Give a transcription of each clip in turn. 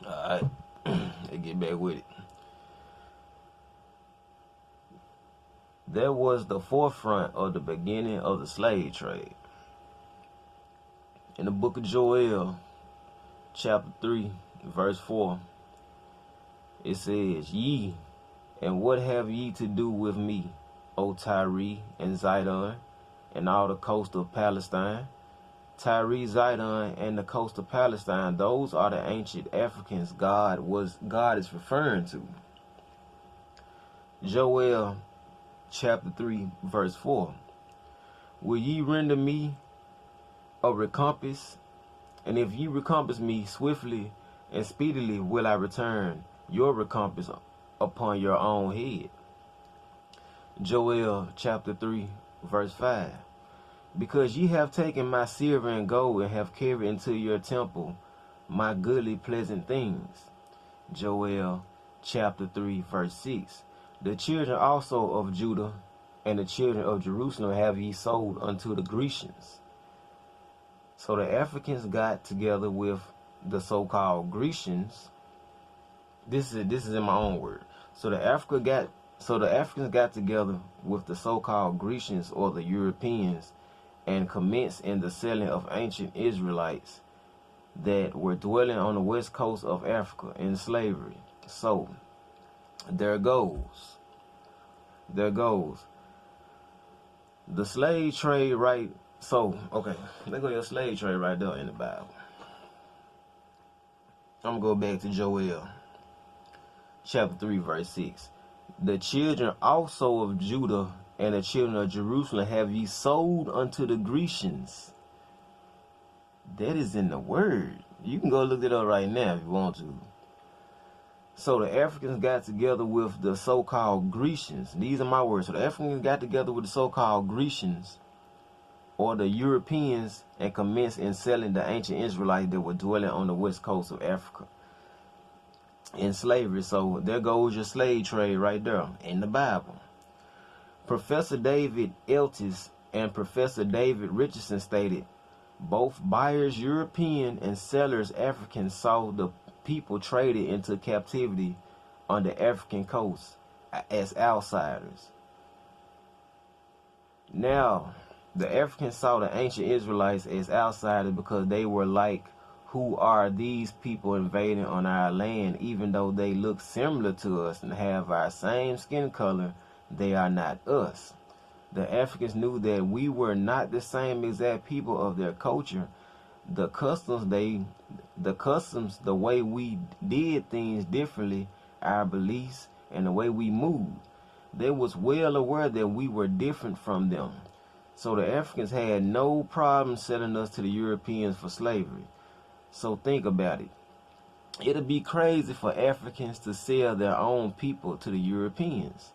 Alright, let's get back with it. That was the forefront of the beginning of the slave trade. In the book of Joel, chapter 3, verse 4, it says, Ye, and what have ye to do with me, O Tyre and Zidon, and all the coast of Palestine? Tyre, Zidon, and the coast of Palestine, those are the ancient Africans God is referring to. Joel chapter 3, verse 4. Will ye render me a recompense? And if ye recompense me swiftly and speedily, will I return your recompense upon your own head. Joel chapter 3, verse 5. Because ye have taken my silver and gold, and have carried into your temple my goodly pleasant things. Joel chapter 3, verse 6. The children also of Judah and the children of Jerusalem have ye sold unto the Grecians. So the Africans got together with the so-called Grecians. This is in my own word. So the Africans got together with the so-called Grecians, or the Europeans, and commenced in the selling of ancient Israelites that were dwelling on the west coast of Africa in slavery. So there goes the slave trade, right? So, okay, let's go to the slave trade right there in the Bible. I'm going to go back to Joel chapter 3, verse 6. The children also of Judah and the children of Jerusalem have ye sold unto the Grecians. That is in the word. You can go look it up right now if you want to. So the Africans got together with the so-called Grecians. These are my words. So the Africans got together with the so-called Grecians, or the Europeans, and commenced in selling the ancient Israelites that were dwelling on the west coast of Africa in slavery. So there goes your slave trade right there in the Bible. Professor David Eltis and Professor David Richardson stated, both buyers European and sellers African saw the people traded into captivity on the African coast as outsiders. Now, the Africans saw the ancient Israelites as outsiders because they were like, who are these people invading on our land? Even though they look similar to us and have our same skin color, they are not us. The Africans knew that we were not the same exact people of their culture. The customs, the way we did things differently, our beliefs, and the way we moved. They was well aware that we were different from them. So the Africans had no problem selling us to the Europeans for slavery. So think about it. It'll be crazy for Africans to sell their own people to the Europeans.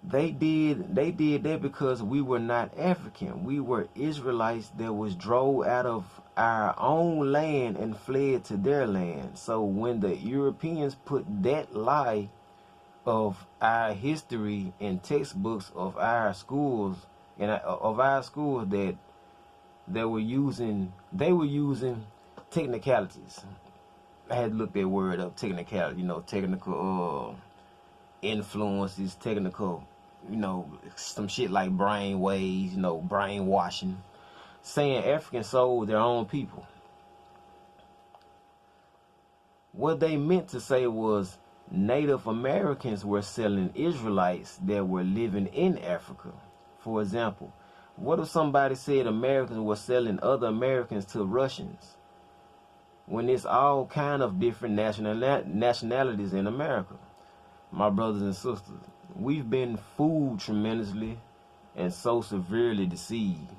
They did that because we were not African. We were Israelites that was drove out of our own land and fled to their land. So when the Europeans put that lie of our history in textbooks of our schools that they were using technicalities. I had to look that word up, technicality, technical influences, technical, some shit like brain waves, brainwashing, saying Africans sold their own people. What they meant to say was Native Americans were selling Israelites that were living in Africa. For example, what if somebody said Americans were selling other Americans to Russians, when it's all kind of different nationalities in America? My brothers and sisters, we've been fooled tremendously and so severely deceived.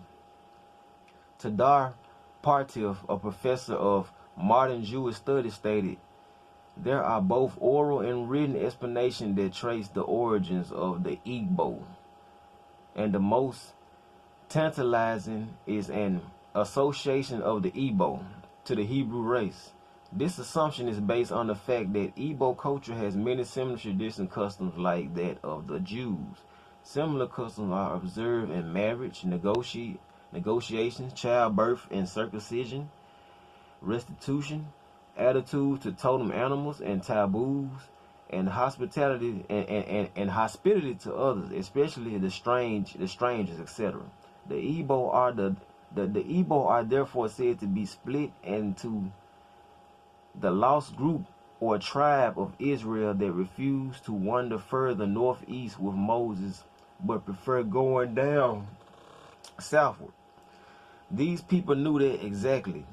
Tadar Partif, a professor of modern Jewish studies, stated, there are both oral and written explanations that trace the origins of the Igbo, and the most tantalizing is an association of the Igbo to the Hebrew race. This assumption is based on the fact that Igbo culture has many similar traditions and customs like that of the Jews. Similar customs are observed in marriage, negotiations, childbirth and circumcision, restitution, attitudes to totem animals and taboos, and hospitality and hospitality to others, especially the strangers, etc. The Igbo are therefore said to be split into the lost group or tribe of Israel that refused to wander further northeast with Moses, but prefer going down southward. These people knew that exactly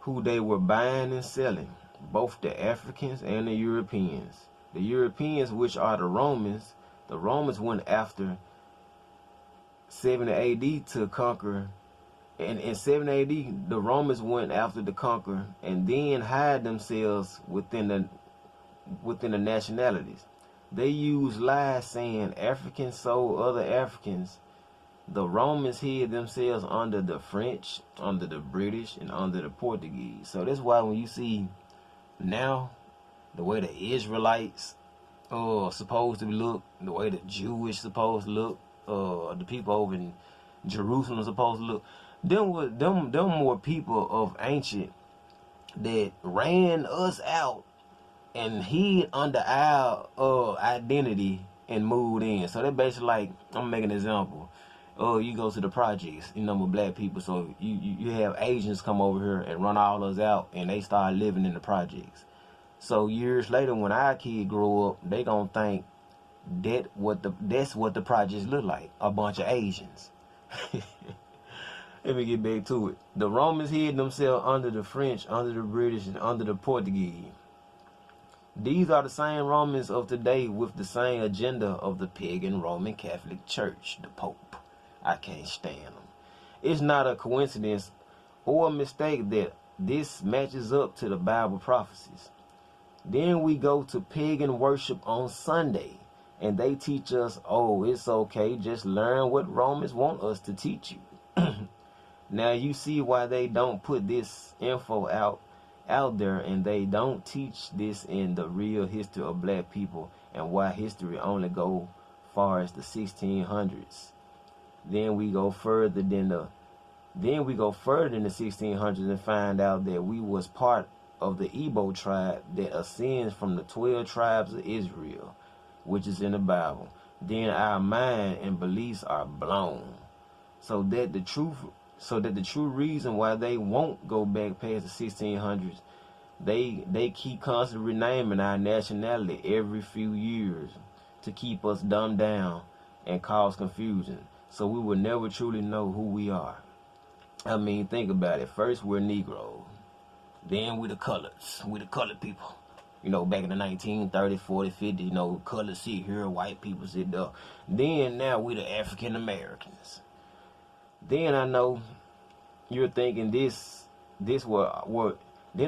who they were buying and selling, both the Africans and the Europeans. The Europeans, which are the Romans went after 70 AD to conquer. And in 7 AD, the Romans went after the conqueror and then hide themselves within the nationalities. They used lies saying Africans sold other Africans. The Romans hid themselves under the French, under the British, and under the Portuguese. So that's why when you see now the way the Israelites supposed to look, the way the Jewish supposed to look, the people over in Jerusalem supposed to look, them were people of ancient that ran us out and hid under our identity and moved in. So they're basically like, I'm making an example. You go to the projects, with black people, so you have Asians come over here and run all us out, and they start living in the projects. So years later, when our kids grow up, they gonna think that's what the projects look like, a bunch of Asians. Let me get back to it. The Romans hid themselves under the French, under the British, and under the Portuguese. These are the same Romans of today with the same agenda of the pagan Roman Catholic Church, the Pope. I can't stand them. It's not a coincidence or a mistake that this matches up to the Bible prophecies. Then we go to pagan worship on Sunday, and they teach us, it's okay, just learn what Romans want us to teach you. Now you see why they don't put this info out there, and they don't teach this in the real history of black people, and why history only go far as the 1600s. Then we go further than the 1600s and find out that we was part of the Igbo tribe that ascends from the 12 tribes of Israel, which is in the Bible. Then our mind and beliefs are blown, so that the true reason why they won't go back past the 1600s, they keep constantly renaming our nationality every few years to keep us dumbed down and cause confusion, so we will never truly know who we are. I mean, think about it. First we're Negroes, then we're the coloreds, we the colored people. Back in the 1930s, 40s, 50s, colors sit here, white people sit there. Then now we the African Americans. Then I know you're thinking then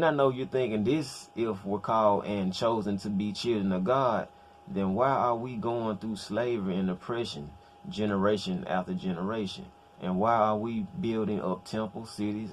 I know you're thinking this, if we're called and chosen to be children of God, then why are we going through slavery and oppression generation after generation? And why are we building up temples, cities,